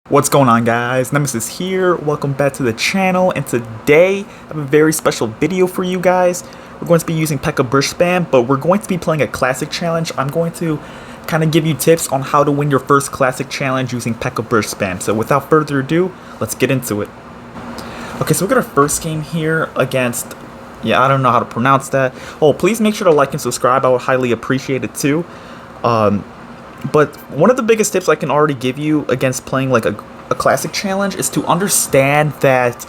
What's going on, guys? Nemesis here. Welcome back to the channel, and today I have a very special video for you guys. We're going to be using Pekka burst spam, but we're going to be playing a classic challenge. I'm going to kind of give you tips on how to win your first classic challenge using Pekka burst spam. So without further ado, let's get into it. Okay, so we got our first game here against, I don't know how to pronounce that. Oh, please make sure to like and subscribe. I would highly appreciate it too. But one of the biggest tips I can already give you against playing like a classic challenge is to understand that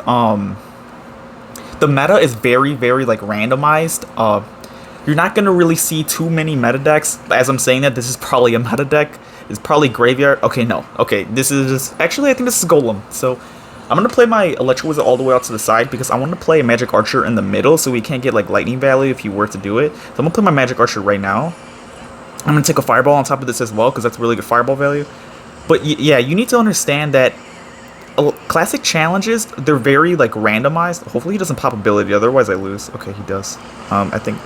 the meta is very, very like randomized. You're not going to really see too many meta decks. As I'm saying that, this is probably a meta deck. It's probably Graveyard. Okay, no. Okay, this is... Actually, I think this is Golem. So, I'm going to play my Electro Wizard all the way out to the side because I want to play a Magic Archer in the middle so we can't get like lightning value if you were to do it. So, I'm going to play my Magic Archer right now. I'm going to take a Fireball on top of this as well, because that's really good Fireball value. But yeah, you need to understand that classic challenges, they're very like randomized. Hopefully he doesn't pop ability, otherwise I lose. Okay, he does. I think...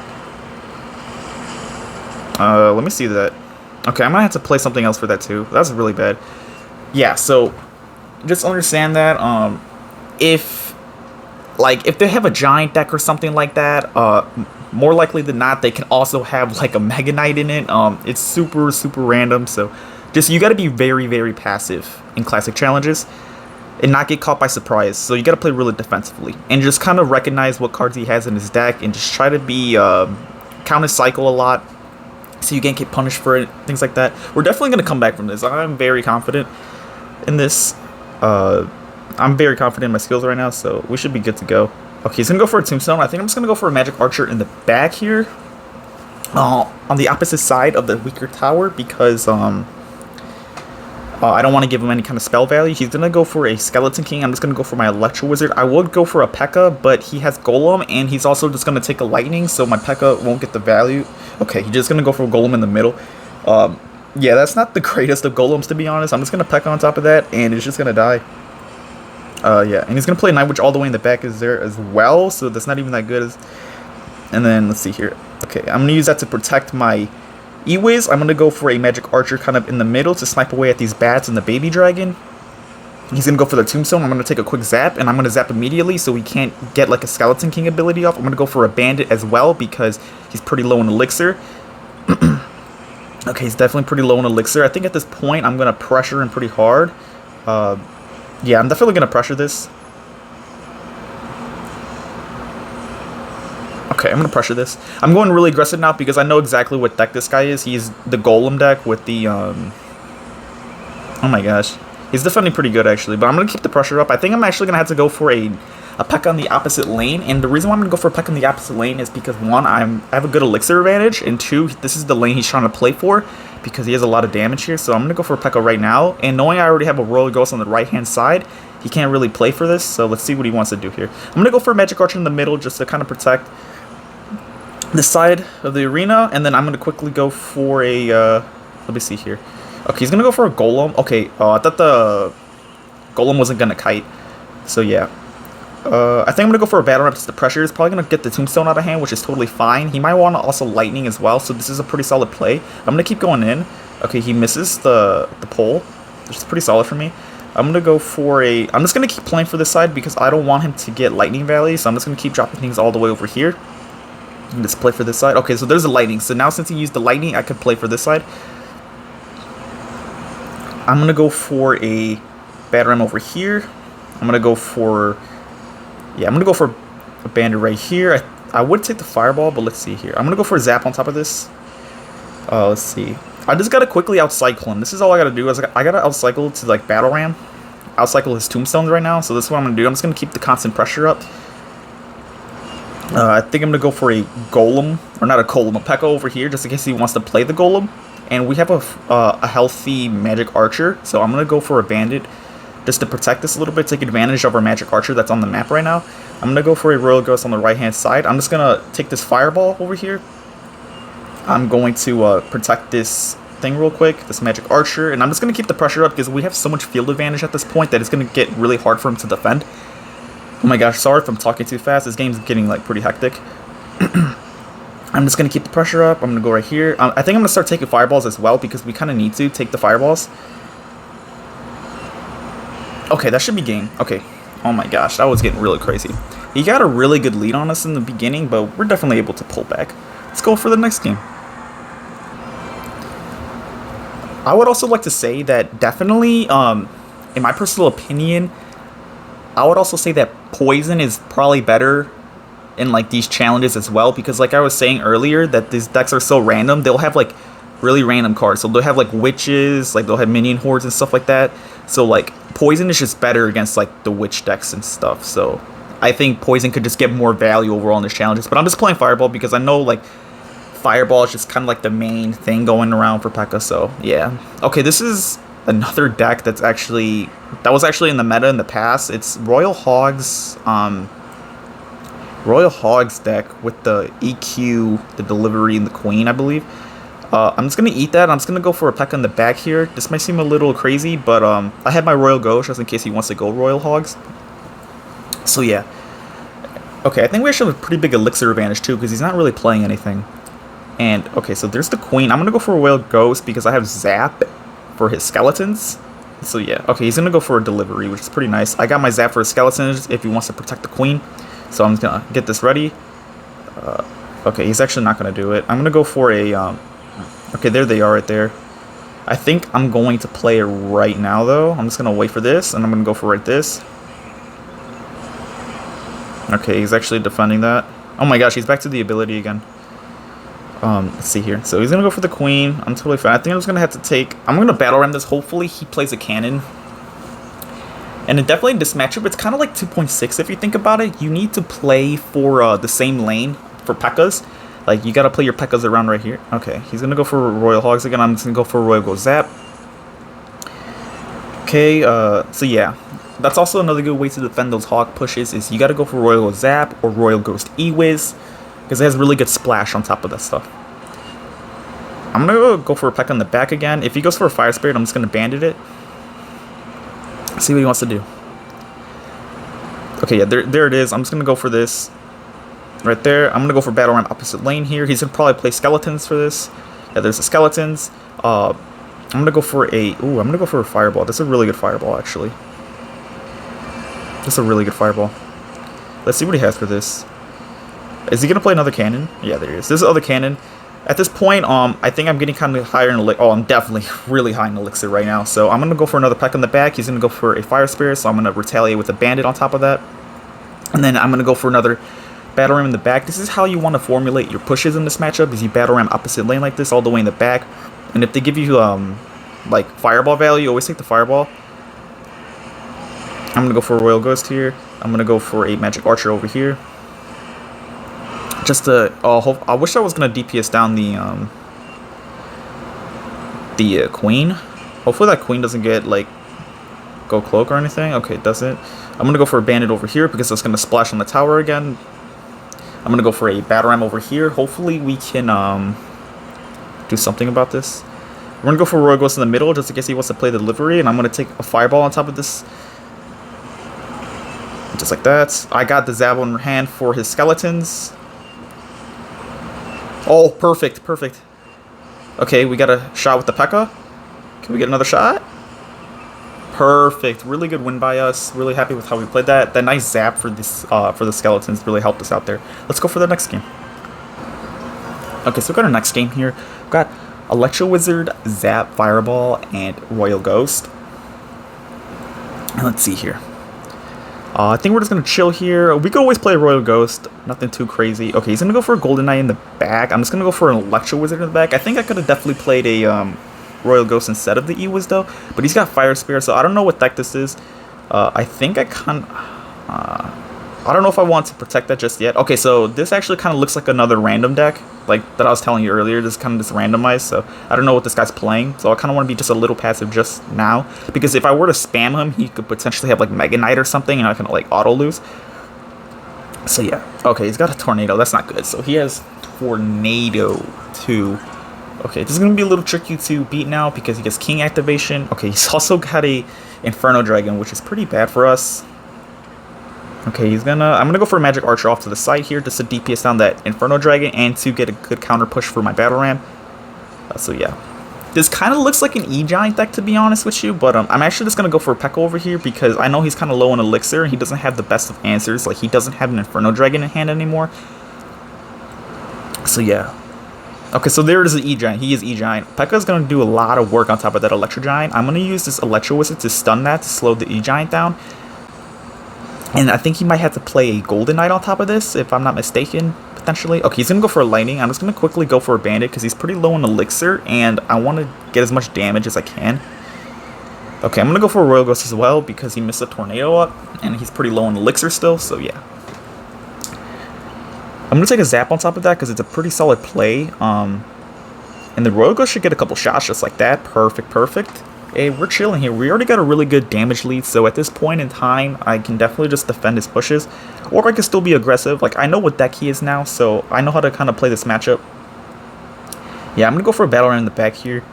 let me see that. Okay, I'm going to have to play something else for that too. That's really bad. Yeah, so just understand that if they have a giant deck or something like that, more likely than not, they can also have like a Mega Knight in it. It's super, super random. So just, you got to be very, very passive in classic challenges and not get caught by surprise. So you got to play really defensively and just kind of recognize what cards he has in his deck and just try to be counter cycle a lot so you can't get punished for it, things like that. We're definitely going to come back from this. I'm very confident in this. I'm very confident in my skills right now, so we should be good to go. Okay, he's going to go for a Tombstone. I think I'm just going to go for a Magic Archer in the back here. On the opposite side of the weaker tower, because I don't want to give him any kind of spell value. He's going to go for a Skeleton King. I'm just going to go for my Electro Wizard. I would go for a Pekka, but he has Golem, and he's also just going to take a Lightning, so my Pekka won't get the value. Okay, he's just going to go for a Golem in the middle. Yeah, that's not the greatest of Golems, to be honest. I'm just going to Pekka on top of that, and it's just going to die. Yeah, and he's going to play Night Witch all the way in the back is there as well, so that's not even that good. And then, let's see here. Okay, I'm going to use that to protect my E-Wiz. I'm going to go for a Magic Archer kind of in the middle to snipe away at these bats and the Baby Dragon. He's going to go for the Tombstone. I'm going to take a quick zap, and I'm going to zap immediately so we can't get like a Skeleton King ability off. I'm going to go for a Bandit as well because he's pretty low in Elixir. Okay, he's definitely pretty low in Elixir. I think at this point, I'm going to pressure him pretty hard. Yeah, I'm definitely going to pressure this. Okay, I'm going to pressure this. I'm going really aggressive now because I know exactly what deck this guy is. He's the Golem deck with the... Oh my gosh. He's definitely pretty good, actually. But I'm going to keep the pressure up. I think I'm actually going to have to go for a Pekka on the opposite lane. And the reason why I'm going to go for a Pekka on the opposite lane is because, one, I have a good Elixir advantage. And two, this is the lane he's trying to play for, because he has a lot of damage here. So I'm going to go for a Pekka right now. And knowing I already have a Royal Ghost on the right-hand side, he can't really play for this. So let's see what he wants to do here. I'm going to go for a Magic Archer in the middle just to kind of protect this side of the arena. And then I'm going to quickly go for a... let me see here. Okay, he's going to go for a Golem. Okay, I thought the Golem wasn't going to kite. So yeah. I think I'm going to go for a Battle Ram because the pressure is probably going to get the Tombstone out of hand, which is totally fine. He might want to also Lightning as well, so this is a pretty solid play. I'm going to keep going in. Okay, he misses the pole, which is pretty solid for me. I'm going to go for a... I'm just going to keep playing for this side because I don't want him to get Lightning value, so I'm just going to keep dropping things all the way over here. And just play for this side. Okay, so there's a Lightning. So now since he used the Lightning, I could play for this side. I'm going to go for a Battle Ram over here. I'm going to go for... Yeah, I'm going to go for a Bandit right here. I would take the Fireball, but let's see here. I'm going to go for a Zap on top of this. Let's see. I just got to quickly outcycle him. This is all I got to do. I got to outcycle to like Battle Ram. Outcycle his Tombstones right now. So this is what I'm going to do. I'm just going to keep the constant pressure up. I think I'm going to go for a Golem. Or not a Golem, a Pekka over here, just in case he wants to play the Golem. And we have a healthy Magic Archer. So I'm going to go for a Bandit just to protect this a little bit, take advantage of our Magic Archer that's on the map right now. I'm going to go for a Royal Ghost on the right-hand side. I'm just going to take this Fireball over here. I'm going to protect this thing real quick, this Magic Archer, and I'm just going to keep the pressure up because we have so much field advantage at this point that it's going to get really hard for him to defend. Oh my gosh, sorry if I'm talking too fast. This game's getting like pretty hectic. I'm just going to keep the pressure up. I'm going to go right here. I think I'm going to start taking fireballs as well because we kind of need to take the fireballs. Okay, that should be game. Okay. Oh my gosh, that was getting really crazy. He got a really good lead on us in the beginning, but we're definitely able to pull back. Let's go for the next game. I would also like to say that definitely, in my personal opinion, I would also say that poison is probably better in like these challenges as well, because like I was saying earlier, that these decks are so random. They'll have like really random cards, so they'll have like witches, like they'll have minion hordes and stuff like that. So like poison is just better against like the witch decks and stuff. So I think poison could just get more value overall in these challenges. But I'm just playing fireball because I know like fireball is just kind of like the main thing going around for Pekka. So yeah. Okay, this is another deck that was actually in the meta in the past. It's Royal Hogs deck with the EQ, the delivery, and the queen, I believe. I'm just gonna eat that. I'm just gonna go for a Pekka in the back here. This might seem a little crazy, but I have my Royal Ghost just in case he wants to go Royal Hogs. So yeah. Okay, I think we actually have a pretty big elixir advantage too, because he's not really playing anything. And okay, so there's the queen. I'm gonna go for a Royal Ghost because I have Zap for his skeletons. So yeah, okay, he's gonna go for a delivery, which is pretty nice. I got my Zap for his skeletons if he wants to protect the queen. So I'm just gonna get this ready. Okay, he's actually not gonna do it. I'm gonna go for a okay, there they are right there. I think I'm going to play it right now though. I'm just gonna wait for this, and I'm gonna go for right this. Okay, he's actually defending that. Oh my gosh, he's back to the ability again. Let's see here. So he's gonna go for the queen. I'm totally fine. I think I'm just gonna have to take. I'm gonna battle ram this. Hopefully he plays a cannon. And definitely in this matchup, it's kind of like 2.6 if you think about it. You need to play for the same lane for Pekkas. Like, you gotta play your Pekkas around right here. Okay, he's gonna go for Royal Hogs again. I'm just gonna go for Royal Ghost Zap. Okay, so yeah. That's also another good way to defend those Hog pushes, is you gotta go for Royal Ghost Zap or Royal Ghost E-Wiz, because it has really good splash on top of that stuff. I'm gonna go for a Pekka in the back again. If he goes for a Fire Spirit, I'm just gonna bandit it. See what he wants to do. Okay, yeah, there it is. I'm just gonna go for this right there. I'm gonna go for battle ram opposite lane here. He's gonna probably play skeletons for this. Yeah, there's the skeletons. I'm gonna go for a fireball. That's a really good fireball, actually. That's a really good fireball. Let's see what he has for this. Is he gonna play another cannon? Yeah, there he is. This is the other cannon. At this point, I think I'm getting kind of higher in elixir. Oh, I'm definitely really high in elixir right now. So I'm going to go for another Pekka in the back. He's going to go for a Fire Spirit, so I'm going to retaliate with a Bandit on top of that. And then I'm going to go for another Battle Ram in the back. This is how you want to formulate your pushes in this matchup, is you Battle Ram opposite lane like this, all the way in the back. And if they give you, like, Fireball value, always take the Fireball. I'm going to go for a Royal Ghost here. I'm going to go for a Magic Archer over here. Just to, I wish I was gonna DPS down the queen. Hopefully that queen doesn't get like go cloak or anything. Okay, it doesn't. I'm gonna go for a bandit over here because it's gonna splash on the tower again. I'm gonna go for a battle ram over here. Hopefully we can do something about this. We're gonna go for Royal Ghost in the middle just in case he wants to play the delivery, and I'm gonna take a fireball on top of this. Just like that. I got the Zap in hand for his skeletons. Oh, perfect, perfect. Okay, we got a shot with the Pekka. Can we get another shot? Perfect. Really good win by us. Really happy with how we played that. That nice Zap for this for the skeletons really helped us out there. Let's go for the next game. Okay, so we got our next game here. We've got Electro Wizard, Zap, Fireball, and Royal Ghost. And let's see here. I think we're just going to chill here. We could always play Royal Ghost. Nothing too crazy. Okay, he's going to go for a Golden Knight in the back. I'm just going to go for an Electro Wizard in the back. I think I could have definitely played a Royal Ghost instead of the E-Wiz though. But he's got Fire Spirit, so I don't know what deck this is. I think I can... I don't know if I want to protect that just yet. Okay, so this actually kind of looks like another random deck. Like that I was telling you earlier. This is kind of just randomized, so I don't know what this guy's playing. So I kind of want to be just a little passive just now. Because if I were to spam him, he could potentially have like Mega Knight or something, and I can like auto lose. So yeah. Okay, he's got a Tornado. That's not good. So he has Tornado too. Okay, this is going to be a little tricky to beat now because he gets King activation. Okay, he's also got a Inferno Dragon, which is pretty bad for us. Okay, I'm gonna go for a Magic Archer off to the side here just to DPS down that Inferno Dragon and to get a good counter push for my Battle Ram. So yeah, This kind of looks like an E-Giant deck, to be honest with you, but I'm actually just going to go for Pekka over here because I know he's kind of low on Elixir, and he doesn't have the best of answers. Like, he doesn't have an Inferno Dragon in hand anymore. So, yeah. Okay, so there is an E-Giant. He is E-Giant. Pekka's going to do a lot of work on top of that Electro Giant. I'm going to use this Electro Wizard to stun that to slow the E-Giant down. And I think he might have to play a Golden Knight on top of this, if I'm not mistaken, potentially. Okay, he's going to go for a Lightning. I'm just going to quickly go for a Bandit because he's pretty low on Elixir, and I want to get as much damage as I can. Okay, I'm going to go for a Royal Ghost as well because he missed a Tornado up, and he's pretty low on Elixir still, so yeah. I'm going to take a Zap on top of that because it's a pretty solid play. And the Royal Ghost should get a couple shots just like that. Perfect, perfect. Hey, we're chilling here. We already got a really good damage lead, so at this point in time, I can definitely just defend his pushes. Or I can still be aggressive. Like, I know what deck he is now, so I know how to kind of play this matchup. Yeah, I'm going to go for a Battle Ram in the back here.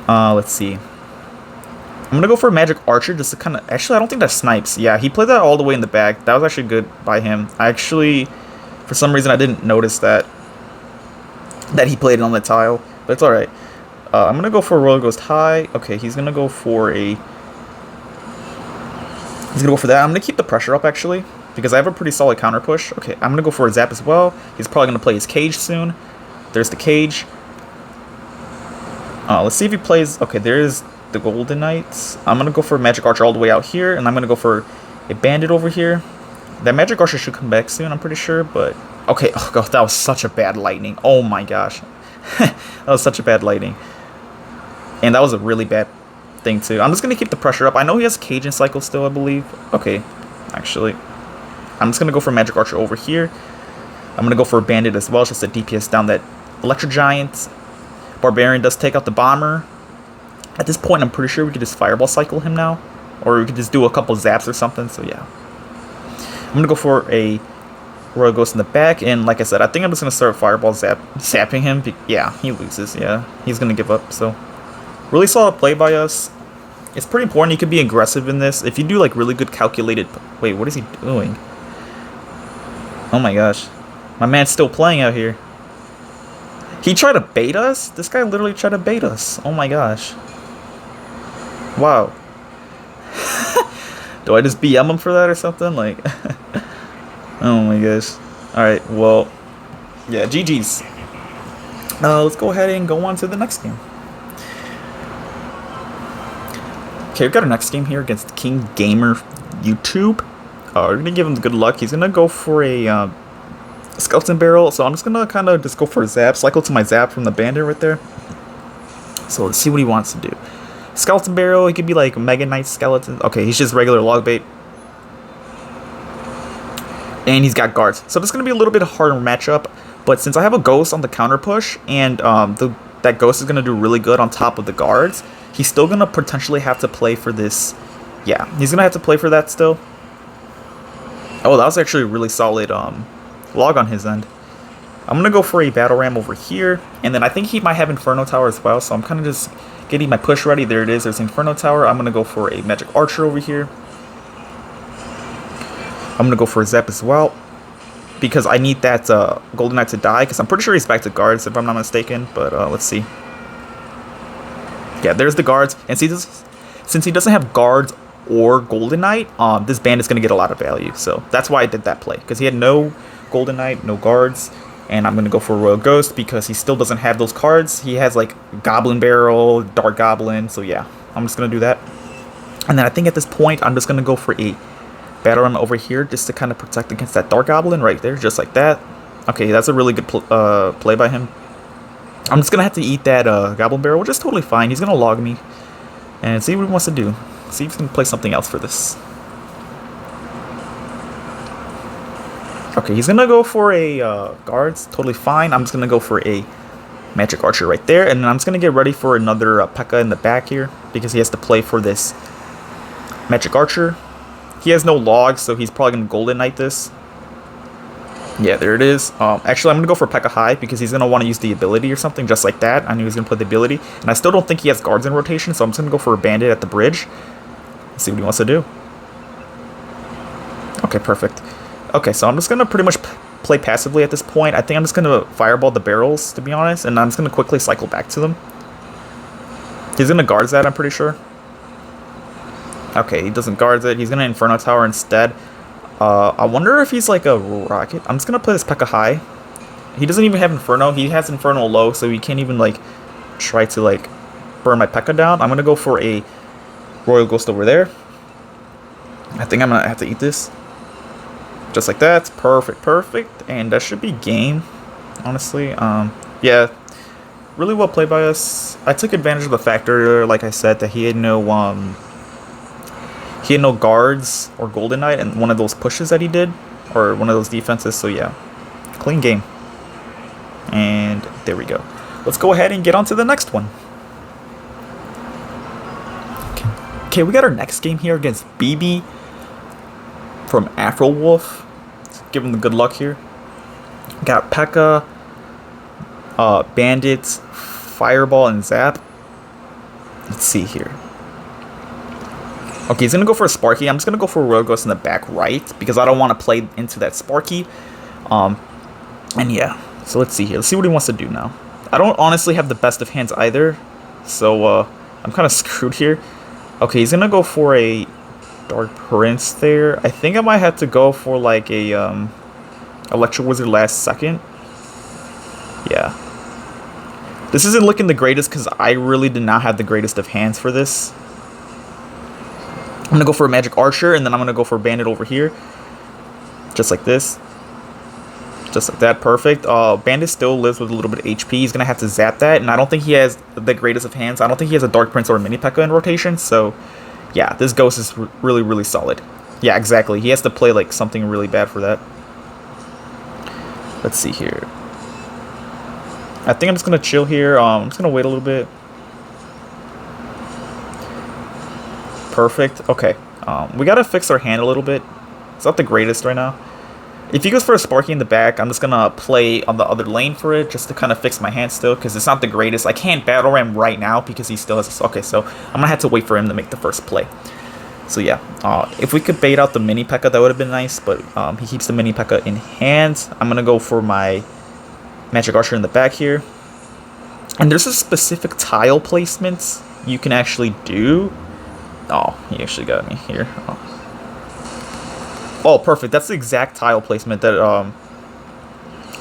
Let's see. I'm going to go for a Magic Archer just to kind of... Actually, I don't think that snipes. Yeah, he played that all the way in the back. That was actually good by him. I actually, for some reason, I didn't notice that he played it on the tile. But it's alright. I'm going to go for a Royal Ghost High. Okay, he's going to go for a... He's going to go for that. I'm going to keep the pressure up, actually, because I have a pretty solid counter push. Okay, I'm going to go for a Zap as well. He's probably going to play his Cage soon. There's the Cage. Let's see if he plays... Okay, there's the Golden Knights. I'm going to go for a Magic Archer all the way out here, and I'm going to go for a Bandit over here. That Magic Archer should come back soon, I'm pretty sure, but... Okay, oh god, that was such a bad lightning. Oh my gosh. That was such a bad lightning. And that was a really bad thing, too. I'm just going to keep the pressure up. I know he has Cajun Cycle still, I believe. Okay, actually. I'm just going to go for Magic Archer over here. I'm going to go for a Bandit as well, just to DPS down that Electro Giant. Barbarian does take out the Bomber. At this point, I'm pretty sure we could just Fireball Cycle him now. Or we could just do a couple Zaps or something, so yeah. I'm going to go for a Royal Ghost in the back, and like I said, I think I'm just going to start Fireball zapping him. Yeah, he loses, yeah. He's going to give up, so... Really solid play by us. It's pretty important you can be aggressive in this. If you do like really good calculated... Wait, what is he doing? Oh my gosh. My man's still playing out here. He tried to bait us? This guy literally tried to bait us. Oh my gosh. Wow. Do I just BM him for that or something? Like... Oh my gosh. Alright, well... Yeah, GG's. Let's go ahead and go on to the next game. Okay, we've got our next game here against King Gamer YouTube. We're going to give him good luck. He's going to go for a Skeleton Barrel. So I'm just going to kind of just go for a Zap. Cycle to my Zap from the Bandit right there. So let's see what he wants to do. Skeleton Barrel, he could be like Mega Knight Skeleton. Okay, he's just regular Log Bait. And he's got guards. So this is going to be a little bit harder matchup. But since I have a Ghost on the counter push, and that Ghost is going to do really good on top of the guards, he's still going to potentially have to play for this. Yeah, he's going to have to play for that still. Oh, that was actually a really solid log on his end. I'm going to go for a Battle Ram over here. And then I think he might have Inferno Tower as well. So I'm kind of just getting my push ready. There it is. There's Inferno Tower. I'm going to go for a Magic Archer over here. I'm going to go for a Zap as well. Because I need that Golden Knight to die. Because I'm pretty sure he's back to guards if I'm not mistaken. But let's see. Yeah, there's the guards, and see this, since he doesn't have guards or Golden Knight, this band is going to get a lot of value, so that's why I did that play, because he had no Golden Knight, no guards, and I'm going to go for a Royal Ghost, because he still doesn't have those cards. He has, like, Goblin Barrel, Dark Goblin, so yeah, I'm just going to do that. And then I think at this point, I'm just going to go for a Battle Ram over here, just to kind of protect against that Dark Goblin right there, just like that. Okay, that's a really good play by him. I'm just going to have to eat that Goblin Barrel, which is totally fine. He's going to log me and see what he wants to do. See if he can play something else for this. Okay, he's going to go for a guards. Totally fine. I'm just going to go for a Magic Archer right there. And then I'm just going to get ready for another Pekka in the back here, because he has to play for this Magic Archer. He has no logs, so he's probably going to Golden Knight this. Yeah, there it is. Actually, I'm going to go for Pekka High because he's going to want to use the ability or something just like that. I knew he was going to play the ability. And I still don't think he has guards in rotation, so I'm just going to go for a Bandit at the bridge. Let's see what he wants to do. Okay, perfect. Okay, so I'm just going to pretty much play passively at this point. I think I'm just going to Fireball the barrels, to be honest. And I'm just going to quickly cycle back to them. He's gonna guard that, I'm pretty sure. Okay, he doesn't guard it. He's gonna Inferno Tower instead. I wonder if he's like a rocket. I'm just gonna play this Pekka high. He doesn't even have Inferno. He has Inferno low, so he can't even like try to like burn my Pekka down. I'm gonna go for a Royal Ghost over there. I think I'm gonna have to eat this. Just like that. Perfect, perfect. And that should be game, honestly. Yeah. Really well played by us. I took advantage of the factor, like I said, that he had no guards or Golden Knight and one of those pushes that he did, or one of those defenses. So yeah, clean game. And there we go. Let's go ahead and get on to the next one. Okay, we got our next game here against BB from Afro Wolf. Let's give him the good luck here. Got Pekka, Bandits, Fireball, and Zap. Let's see here. Okay, he's going to go for a Sparky. I'm just going to go for a Royal Ghost in the back right because I don't want to play into that Sparky. And yeah, so let's see here. Let's see what he wants to do now. I don't honestly have the best of hands either, so I'm kind of screwed here. Okay, he's going to go for a Dark Prince there. I think I might have to go for like a Electro Wizard last second. Yeah. This isn't looking the greatest because I really did not have the greatest of hands for this. I'm going to go for a Magic Archer, and then I'm going to go for a Bandit over here. Just like this. Just like that. Perfect. Bandit still lives with a little bit of HP. He's going to have to zap that, and I don't think he has the greatest of hands. I don't think he has a Dark Prince or a Mini Pekka in rotation, so yeah, this Ghost is really, really solid. Yeah, exactly. He has to play like something really bad for that. Let's see here. I think I'm just going to chill here. I'm just going to wait a little bit. Perfect. Okay. We got to fix our hand a little bit. It's not the greatest right now. If he goes for a Sparky in the back, I'm just going to play on the other lane for it just to kind of fix my hand still because it's not the greatest. I can't Battle Ram right now because he still has... Okay, so I'm going to have to wait for him to make the first play. So yeah, if we could bait out the Mini Pekka, that would have been nice, but he keeps the Mini Pekka in hand. I'm going to go for my Magic Archer in the back here. And there's a specific tile placement you can actually do. Oh, he actually got me here. Oh, perfect. That's the exact tile placement that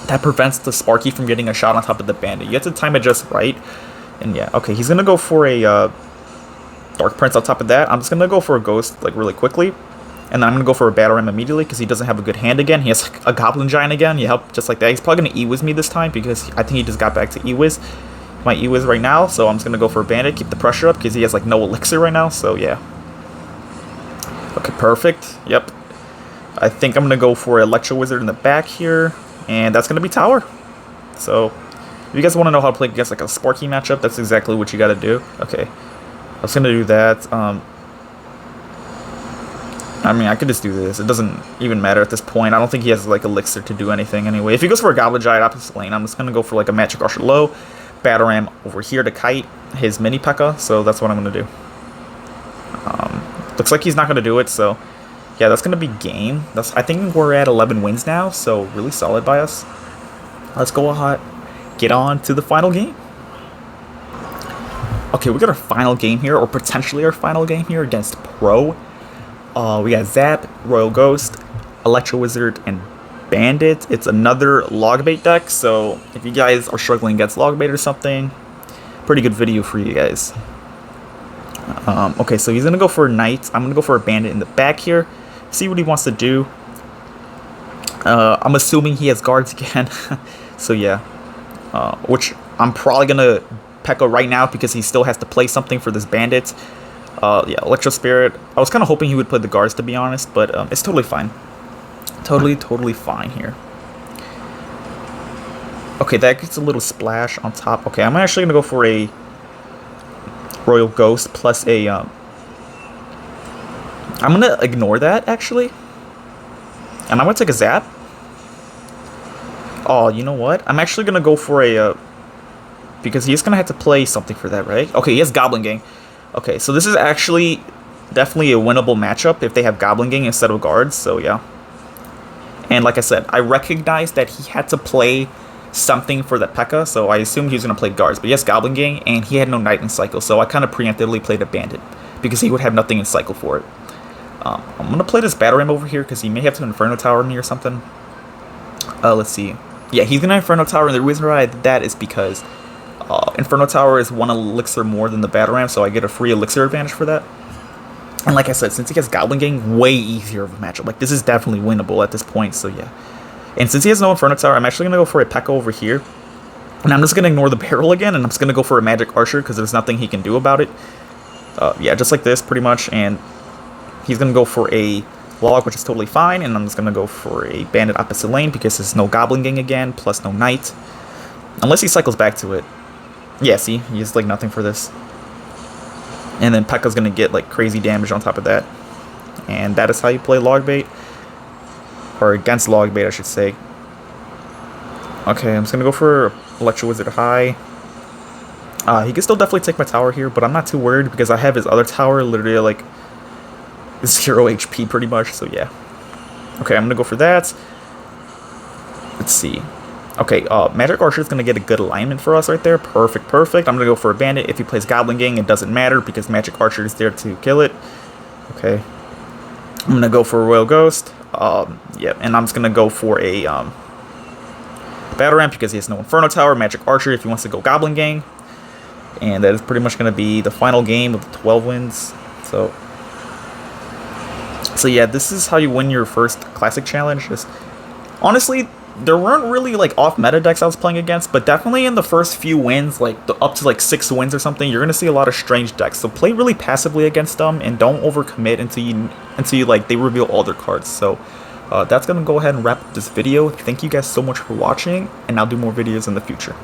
that prevents the Sparky from getting a shot on top of the Bandit. You have to time it just right. And yeah, okay, he's going to go for a Dark Prince on top of that. I'm just going to go for a Ghost like really quickly. And then I'm going to go for a Battle Ram immediately because he doesn't have a good hand again. He has a Goblin Giant again. Yeah, just like that. He's probably going to E-Wiz me this time because I think he just got back to E-Wiz. My E-Wiz right now, so I'm just going to go for a Bandit, keep the pressure up because he has like no Elixir right now, so yeah. Okay, perfect. Yep. I think I'm going to go for Electro Wizard in the back here, and that's going to be Tower. So, if you guys want to know how to play against like a Sparky matchup, that's exactly what you got to do. Okay, I was going to do that. I mean, I could just do this. It doesn't even matter at this point. I don't think he has like Elixir to do anything anyway. If he goes for a Goblin Giant opposite lane, I'm just going to go for like a Magic Archer low, Battle Ram over here to kite his Mini Pekka, so that's what I'm going to do. Looks like he's not going to do it, so yeah, that's going to be game. I think we're at 11 wins now, so really solid by us. Let's go ahead, get on to the final game. Okay, we got our final game here, or potentially our final game here against Pro. We got Zap, Royal Ghost, Electro Wizard, and Bandit. It's another Logbait deck, so if you guys are struggling against Logbait or something, pretty good video for you guys. Okay, so he's going to go for a Knight. I'm going to go for a Bandit in the back here. See what he wants to do. I'm assuming he has guards again. So yeah. Which I'm probably going to Pekka right now because he still has to play something for this Bandit. Yeah, Electro Spirit. I was kind of hoping he would play the guards, to be honest, but it's totally fine. Totally fine here. Okay, that gets a little splash on top. Okay, I'm actually going to go for a Royal Ghost plus a... I'm going to ignore that, actually. And I'm going to take a Zap. Oh, you know what? I'm actually going to go for a... because he's going to have to play something for that, right? Okay, he has Goblin Gang. Okay, so this is actually definitely a winnable matchup if they have Goblin Gang instead of guards, so yeah. And like I said, I recognize that he had to play something for the Pekka, so I assumed he was going to play guards. But he has Goblin Gang, and he had no Knight in cycle, so I kind of preemptively played a Bandit because he would have nothing in cycle for it. I'm going to play this Battle Ram over here because he may have to Inferno Tower me or something. Let's see. Yeah, he's going to Inferno Tower, and the reason why I did that is because Inferno Tower is 1 elixir more than the Battle Ram, so I get a free elixir advantage for that. And like I said, since he has Goblin Gang, way easier of a matchup. Like, this is definitely winnable at this point, so yeah. And since he has no Inferno Tower, I'm actually going to go for a Pekka over here. And I'm just going to ignore the barrel again, and I'm just going to go for a Magic Archer, because there's nothing he can do about it. Yeah, just like this, pretty much, and he's going to go for a Log, which is totally fine, and I'm just going to go for a Bandit opposite lane, because there's no Goblin Gang again, plus no Knight. Unless he cycles back to it. Yeah, see, he has, like, nothing for this. And then Pekka's going to get, like, crazy damage on top of that. And that is how you play Log Bait. Or against Log Bait, I should say. Okay, I'm just going to go for Electro Wizard High. He can still definitely take my tower here, but I'm not too worried because I have his other tower literally like 0 HP pretty much, so yeah. Okay, I'm going to go for that. Let's see. Okay, Magic Archer is going to get a good alignment for us right there. Perfect, perfect. I'm going to go for a Bandit. If he plays Goblin Gang, it doesn't matter because Magic Archer is there to kill it. Okay. I'm going to go for a Royal Ghost. Yeah, and I'm just going to go for a Battle Ramp because he has no Inferno Tower, Magic Archer if he wants to go Goblin Gang. And that is pretty much going to be the final game of the 12 wins. So yeah, this is how you win your first Classic Challenge. Just, honestly, there weren't really like off-meta decks I was playing against, but definitely in the first few wins, like up to like 6 wins or something, you're going to see a lot of strange decks. So play really passively against them and don't overcommit until you like they reveal all their cards. So that's going to go ahead and wrap up this video. Thank you guys so much for watching, and I'll do more videos in the future.